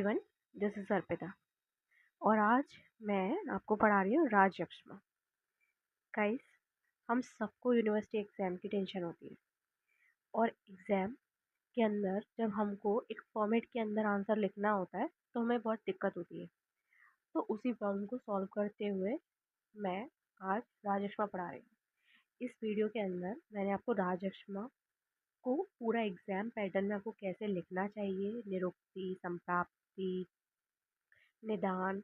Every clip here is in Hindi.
एवरीवन, दिस इज अर्पिता और आज मैं आपको पढ़ा रही हूँ राजयक्ष्मा। गाइस, हम सबको यूनिवर्सिटी एग्ज़ाम की टेंशन होती है और एग्ज़ाम के अंदर जब हमको एक फॉर्मेट के अंदर आंसर लिखना होता है तो हमें बहुत दिक्कत होती है। तो उसी प्रॉब्लम को सॉल्व करते हुए मैं आज राजयक्ष्मा पढ़ा रही हूँ। इस वीडियो के अंदर मैंने आपको राजयक्ष्मा को पूरा एग्ज़ाम पैटर्न में आपको कैसे लिखना चाहिए, निरुक्ति, संप्राप्ति, निदान,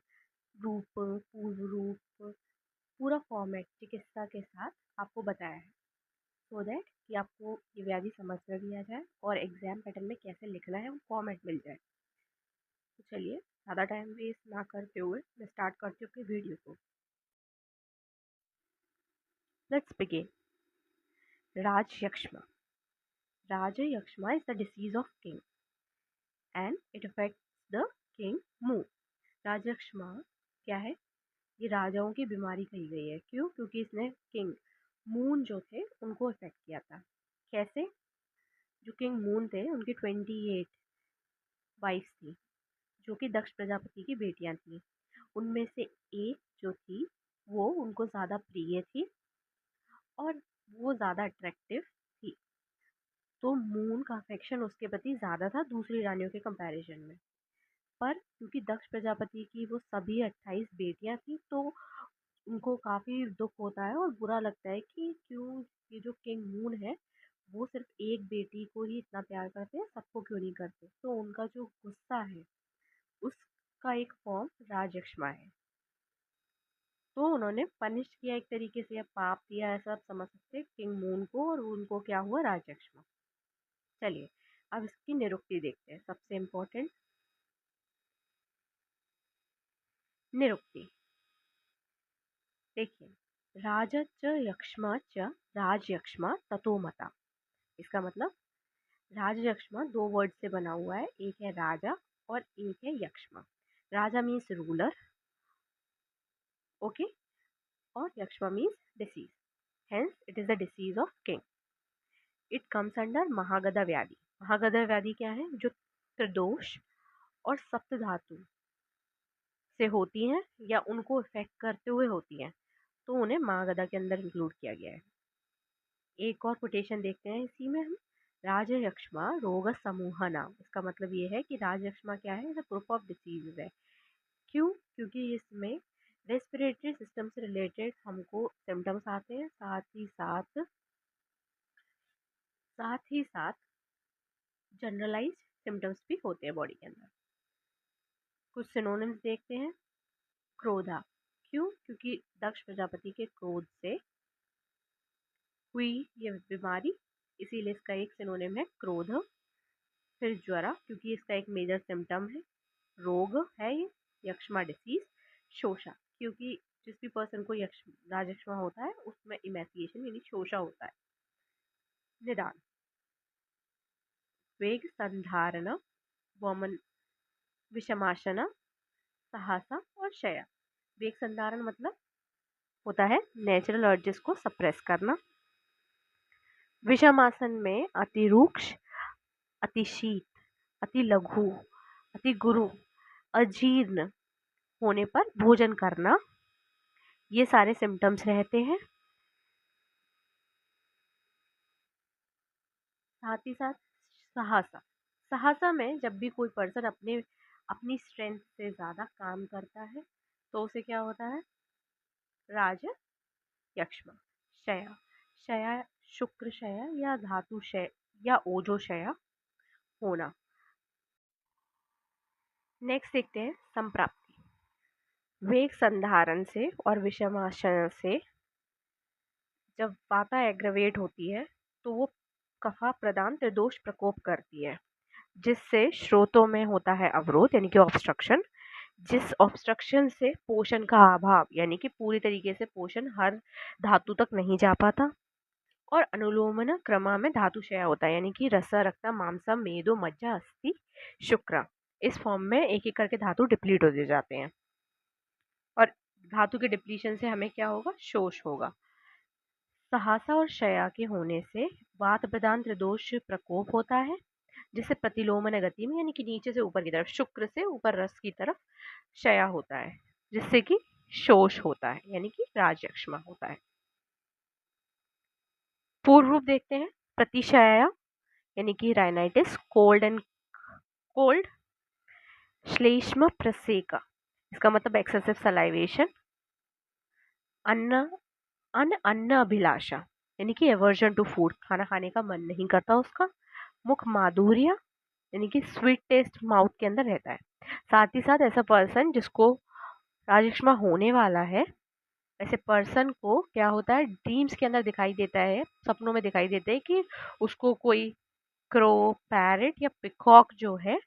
रूप, पूर्व रूप, पूरा फॉर्मेट चिकित्सा के साथ आपको बताया है सो दैट कि आपको ये व्याधि समझ में भी आ जाए और एग्ज़ाम पैटर्न में कैसे लिखना है वो फॉर्मेट मिल जाए। तो चलिए ज़्यादा टाइम वेस्ट ना करते हुए मैं स्टार्ट करती हूँ अपनी वीडियो को। Let's begin. राजयक्ष्मा। राजयक्ष्मा is the disease of king and it affects the king mood. राजयक्ष्मा क्या है? ये राजाओं की बीमारी कही गई है। क्यों? क्योंकि इसने किंग मून जो थे उनको इफेक्ट किया था। कैसे? जो किंग मून थे उनकी 28 वाइफ्स थी जो कि दक्ष प्रजापति की बेटियां थी। उनमें से एक जो थी वो उनको ज़्यादा प्रिय थी और वो ज़्यादा अट्रैक्टिव थी, तो मून का अफेक्शन उसके प्रति ज़्यादा था दूसरी रानियों के कंपैरिजन में। पर क्योंकि दक्ष प्रजापति की वो सभी 28 बेटियां थी तो उनको काफ़ी दुख होता है और बुरा लगता है कि क्यों ये जो किंग मून है वो सिर्फ एक बेटी को ही इतना प्यार करते हैं, सबको क्यों नहीं करते। तो उनका जो गुस्सा है उसका एक फॉर्म राजयक्ष्मा है। तो उन्होंने पनिश किया एक तरीके से या पाप दिया, ऐसा आप समझ सकते हैं किंग मून को, और उनको क्या हुआ? राजयक्ष्मा। चलिए अब इसकी निरुक्ति देखते हैं। सबसे इम्पोर्टेंट निरुक्ति देखिए, राजच यक्ष्मा च राजयक्ष्मा ततो मता। इसका मतलब राजयक्ष्मा दो वर्ड से बना हुआ है, एक है राजा और एक है यक्ष्मा। राजा मीन्स रूलर, ओके, और यक्ष्मा means disease, hence it is the disease of king. It comes under महागदा व्याधि। महागदा व्याधि क्या है? जो त्रिदोष और सप्त धातु से होती हैं या उनको इफेक्ट करते हुए होती हैं, तो उन्हें महागदा के अंदर इंक्लूड किया गया है। एक और कोटेशन देखते हैं इसी में हम। राजयक्ष्मा रोग समूह नाम। इसका मतलब ये है कि राजयक्ष्मा क्या है? ग्रुप ऑफ डिसीजेज है। क्यों? क्योंकि इसमें रेस्पिरेटरी सिस्टम से रिलेटेड हमको सिम्टम्स आते हैं, साथ ही साथ जनरलाइज सिम्टम्स भी होते हैं बॉडी के अंदर। कुछ सिनोनिम्स देखते हैं। क्रोधा। क्यों? क्योंकि दक्ष प्रजापति के क्रोध से हुई ये बीमारी, इसीलिए इसका एक सिनोनिम है क्रोध। फिर ज्वरा, क्योंकि इसका एक मेजर सिम्टम है। रोग है ये, यक्ष्मा डिसीज। शोषा, क्योंकि जिस भी पर्सन को राजयक्ष्मा होता है उसमें इमेसिएशन यानी शोषा होता है। निदान, वेग संधारण, वमन, विषमाशना, सहासा और शया। वेग संधारण मतलब होता है नेचुरल अर्जेस को सप्रेस करना। विषमासन में अति रूक्ष, अति शीत, अति लघु, अति गुरु, अजीर्ण होने पर भोजन करना, ये सारे सिम्टम्स रहते हैं। साथ ही साथ साहसा। साहसा में जब भी कोई पर्सन अपनी स्ट्रेंथ से ज़्यादा काम करता है तो उसे क्या होता है? राज यक्ष्मा। शया, शया शुक्र शया या धातु शय या ओजो शया होना। नेक्स्ट देखते हैं संप्राप्ति। वेग संधारण से और विषमाशन से जब वाता एग्रवेट होती है तो वो कफा प्रदान त्रिदोष प्रकोप करती है, जिससे स्रोतों में होता है अवरोध यानी कि ऑब्स्ट्रक्शन, जिस ऑब्स्ट्रक्शन से पोषण का अभाव यानी कि पूरी तरीके से पोषण हर धातु तक नहीं जा पाता, और अनुलोमन क्रमा में धातु क्षय होता है यानी कि रस, रक्त, मांस, मेदो, मज्जा, अस्थि, शुक्र, इस फॉर्म में एक एक करके धातु डिप्लीट होते जाते हैं और धातु के डिप्लीशन से हमें क्या होगा? शोष होगा। सहासा और क्षया के होने से वात प्रदान त्रिदोष प्रकोप होता है जिससे प्रतिलोमन गति में यानी कि नीचे से ऊपर की तरफ, शुक्र से ऊपर रस की तरफ क्षया होता है, जिससे कि शोष होता है यानी कि राजयक्ष्मा होता है। पूर्व रूप देखते हैं। प्रतिशया यानी कि राइनाइटिस, कोल्ड। श्लेष्म प्रसेका, इसका मतलब एक्सेसिव सलाइवेशन। अन्न अन्न अभिलाषा यानी कि एवर्जन टू फूड, खाना खाने का मन नहीं करता उसका। मुख माधुर्य यानी कि स्वीट टेस्ट माउथ के अंदर रहता है। साथ ही साथ ऐसा पर्सन जिसको राजयक्ष्मा होने वाला है, ऐसे पर्सन को क्या होता है, ड्रीम्स के अंदर दिखाई देता है, सपनों में दिखाई देता है कि उसको कोई क्रो, पैरेट या पिकॉक जो है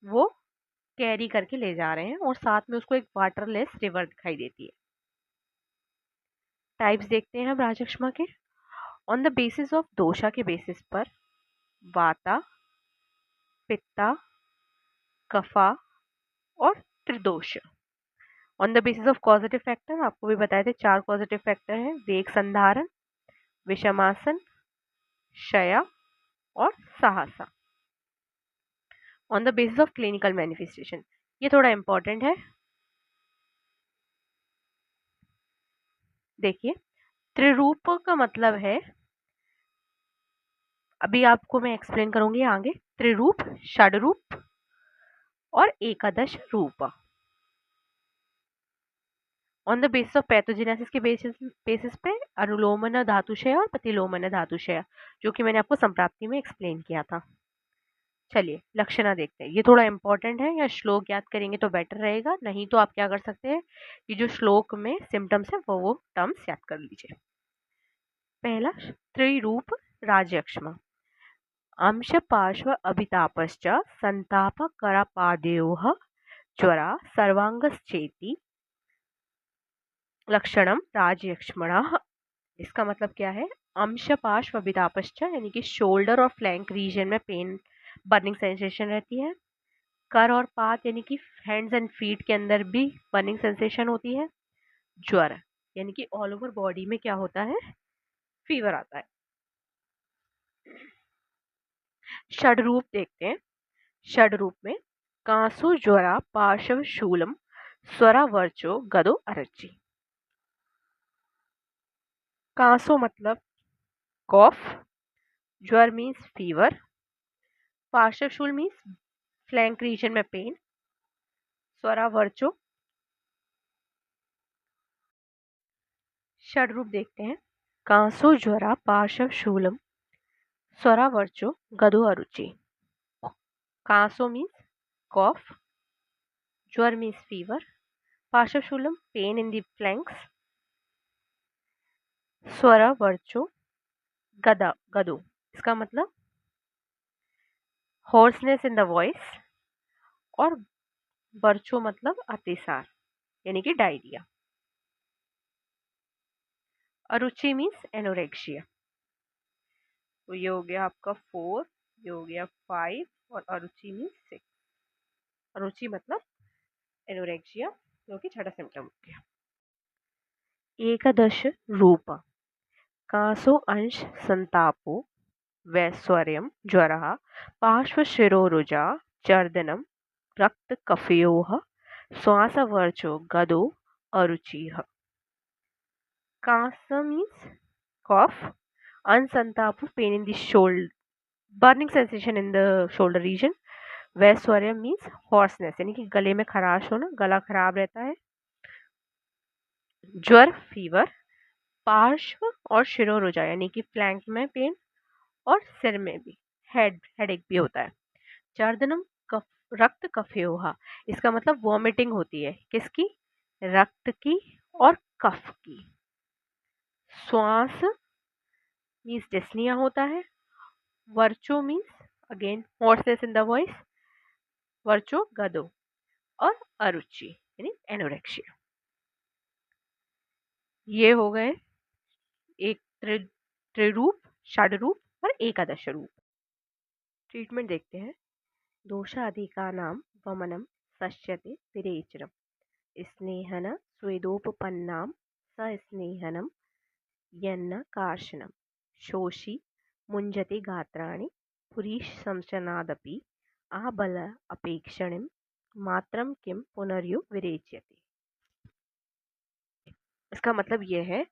वो कैरी करके ले जा रहे हैं, और साथ में उसको एक वाटरलेस रिवर दिखाई देती है। टाइप्स देखते हैं हम राजयक्ष्मा के। ऑन द बेसिस ऑफ दोषा के बेसिस पर वाता, पित्ता, कफा और त्रिदोष। On the basis of causative factor, आपको भी बताए थे 4 कॉजेटिव फैक्टर हैं, वेग संधारण, विषमासन, क्षया और साहसा। On the basis of clinical manifestation, ये थोड़ा इंपॉर्टेंट है। देखिए, त्रिरूप का मतलब है, अभी आपको मैं एक्सप्लेन करूंगी आगे, त्रिरूप, षडरूप और एकादश रूप। On the basis of pathogenesis के बेसिस पे अनुलोमन धातुशय और प्रतिलोमन धातुशय, जो कि मैंने आपको संप्राप्ति में एक्सप्लेन किया था। चलिए लक्षणा देखते हैं, ये थोड़ा इंपॉर्टेंट है, या श्लोक याद करेंगे तो बेटर रहेगा, नहीं तो आप क्या कर सकते हैं, ये जो श्लोक में सिम्टम्स है वो टर्म्स याद कर लीजिए। पहला, त्रिरूप राजयक्ष्मा। अंश पार्श्व अभितापश्च संताप करापादयोः ज्वरा सर्वांगश्चेति लक्षणम राजयक्ष्मणः। इसका मतलब क्या है, अंश पार्श्व अभितापश्च यानी कि शोल्डर और फ्लैंक रीजन में पेन, बर्निंग सेंसेशन रहती है। कर और पात यानी कि हैंड्स एंड फीट के अंदर भी बर्निंग सेंसेशन होती है। ज्वर यानी कि ऑल ओवर बॉडी में क्या होता है, फीवर आता है। षड रूप देखते हैं। षड रूप में कांसु, ज्वरा, पार्श्व शूलम, स्वरा वर्चो, गदो अरच्ची। कांसो मतलब कॉफ, ज्वर मीन्स फीवर, पार्श्व शूल मीन्स फ्लैंक रीजन में पेन, स्वरा वर्चो। षड रूप देखते हैं। कांसो, ज्वरा, पार्श्व शूलम, स्वरा वर्चो, गदो अरुचि। कांसो मीन्स cough, ज्वर means fever, पार्श्वशूलम pain in the flanks, स्वरा वर्चो गदो, इसका मतलब hoarseness in the voice, और वर्चो मतलब अतिसार यानी कि डायरिया। अरुचि means anorexia. तो ये हो गया आपका 4, ये हो गया 5 और अरुचि मीन्स 6। अरुचि मतलब एनोरेक्सिया, जो कि छठा सिम्टम हो गया। एकादश रूप, कासो अंश संतापो, वैश्वर्यं, ज्वरः, पार्श्वशिरोरुजा, चर्दनं, रक्तकफयोः, श्वासवर्चो, गदो, अरुचिः। Kasa means cough, unsantapu pain in the shoulder, burning sensation in the shoulder region. वैश्वर्य मीन्स hoarseness यानी कि गले में खराश होना, गला खराब रहता है। ज्वर फीवर, पार्श्व और शिरोरुजा यानी कि फ्लैंक में पेन और सिर में भी हेडेक भी होता है। चर्दनम कफ, रक्त कफयोहा, इसका मतलब वॉमिटिंग होती है, किसकी, रक्त की और कफ की। श्वास मीन्स डिस्निया होता है। वर्चो means again hoarseness in the voice, वर्चो गदो, और अरुचि यानी एनोरेक्सिया। ये हो गए एक त्रिरूप, षडरूप और एकादश रूप। ट्रीटमेंट देखते हैं। दोषाधिकानां वमनं सस्यते विरेचनम्, स्नेहन स्वेदोपपन्नां सस्नेहनं यन्न कार्शनं, शोषि मुञ्जते गात्राणि, पुरीशंसनादपि आबल अपेक्षणिं मात्रम किम पुनर्यो विरेच्यते। इसका मतलब ये है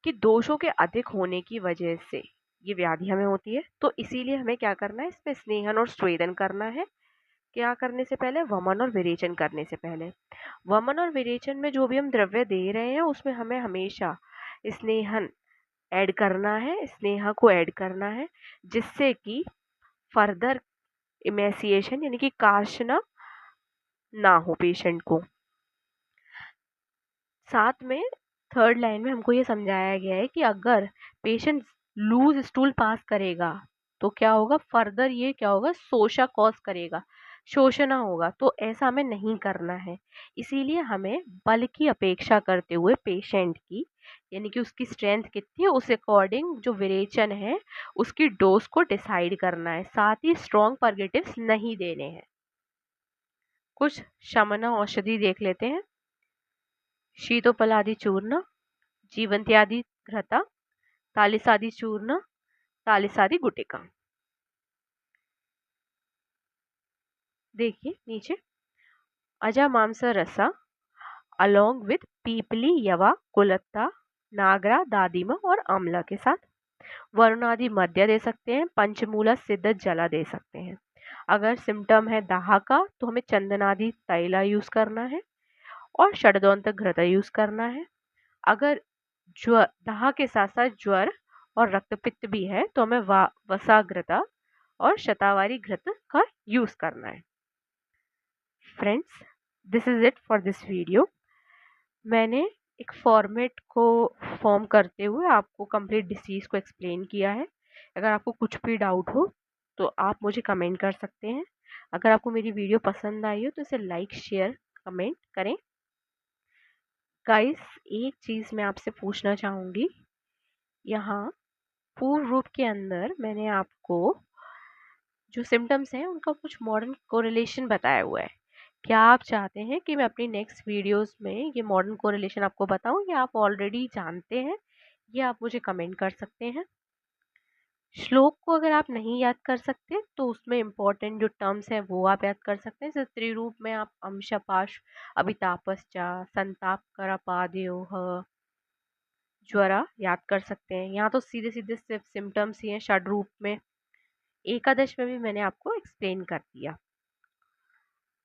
कि दोषों के अधिक होने की वजह से ये व्याधि हमें होती है, तो इसीलिए हमें क्या करना है, इसमें स्नेहन और स्वेदन करना है। क्या करने से पहले? वमन और विरेचन करने से पहले। वमन और विरेचन में जो भी हम द्रव्य दे रहे हैं उसमें हमें हमेशा स्नेहन ऐड करना है, स्नेहा को ऐड करना है, जिससे कि फर्दर इमेसिएशन यानी कि कार्शना ना हो पेशेंट को। साथ में थर्ड लाइन में हमको ये समझाया गया है कि अगर पेशेंट लूज स्टूल पास करेगा तो क्या होगा, फर्दर ये क्या होगा, शोषा कॉज करेगा, शोषणा होगा, तो ऐसा हमें नहीं करना है। इसीलिए हमें बल की अपेक्षा करते हुए पेशेंट की यानी कि उसकी स्ट्रेंथ कितनी है उस अकॉर्डिंग जो विरेचन है उसकी डोज को डिसाइड करना है। साथ ही स्ट्रॉन्ग परगेटिव्स नहीं देने हैं। कुछ शमन औषधि देख लेते हैं। शीतोपलादि चूर्ण, जीवंत्यादि घृता, तालिसादि चूर्ण, तालिसादि गुटिका। देखिए नीचे, अजामांस रसा अलोंग विद पीपली यवा कुलत्ता नागरा दादिमा और आमला के साथ। वरुणादि मध्य दे सकते हैं, पंचमूला सिद्ध जला दे सकते हैं। अगर सिम्टम है दाह का तो हमें चंदनादि तैला यूज करना है और षडदंत घृत यूज करना है। अगर ज्वर दाह के साथ साथ ज्वर और रक्तपित्त भी है तो हमें वसाग्रता और शतावारी घृत का यूज करना है। Friends, this is it for this video. मैंने एक फॉर्मेट को फॉर्म करते हुए आपको कंप्लीट डिसीज को एक्सप्लेन किया है। अगर आपको कुछ भी डाउट हो तो आप मुझे कमेंट कर सकते हैं। अगर आपको मेरी वीडियो पसंद आई हो तो इसे लाइक शेयर कमेंट करें। गाइस, एक चीज़ मैं आपसे पूछना चाहूँगी, यहाँ पूर्ण रूप के अंदर मैंने आपको जो सिम्टम्स हैं उनका कुछ मॉडर्न कोरिलेशन बताया हुआ है। क्या आप चाहते हैं कि मैं अपनी नेक्स्ट वीडियोस में ये मॉडर्न कोरिलेशन आपको बताऊं, या आप ऑलरेडी जानते हैं? ये आप मुझे कमेंट कर सकते हैं। श्लोक को अगर आप नहीं याद कर सकते तो उसमें इम्पोर्टेंट जो टर्म्स हैं वो आप याद कर सकते हैं। जैसे त्रिरूप में आप अंशपाश अभितापश्चा संताप करापाद्योह ज्वरा याद कर सकते हैं। यहाँ तो सीधे सीधे सिर्फ सिम्टम्स ही हैं। षड रूप में एकादश में भी मैंने आपको एक्सप्लेन कर दिया।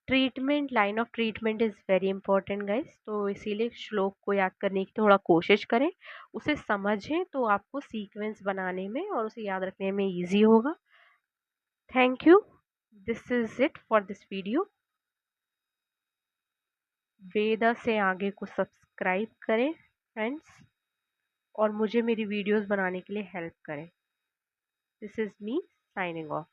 Treatment, line of treatment is very important guys, तो इसीलिए श्लोक को याद करने की थोड़ा कोशिश करें, उसे समझें तो आपको सीक्वेंस बनाने में और उसे याद रखने में इजी होगा। Thank you. This is it for this video. वेदा से आगे को सब्सक्राइब करें फ्रेंड्स, और मुझे मेरी वीडियोस बनाने के लिए हेल्प करें। This is me signing off.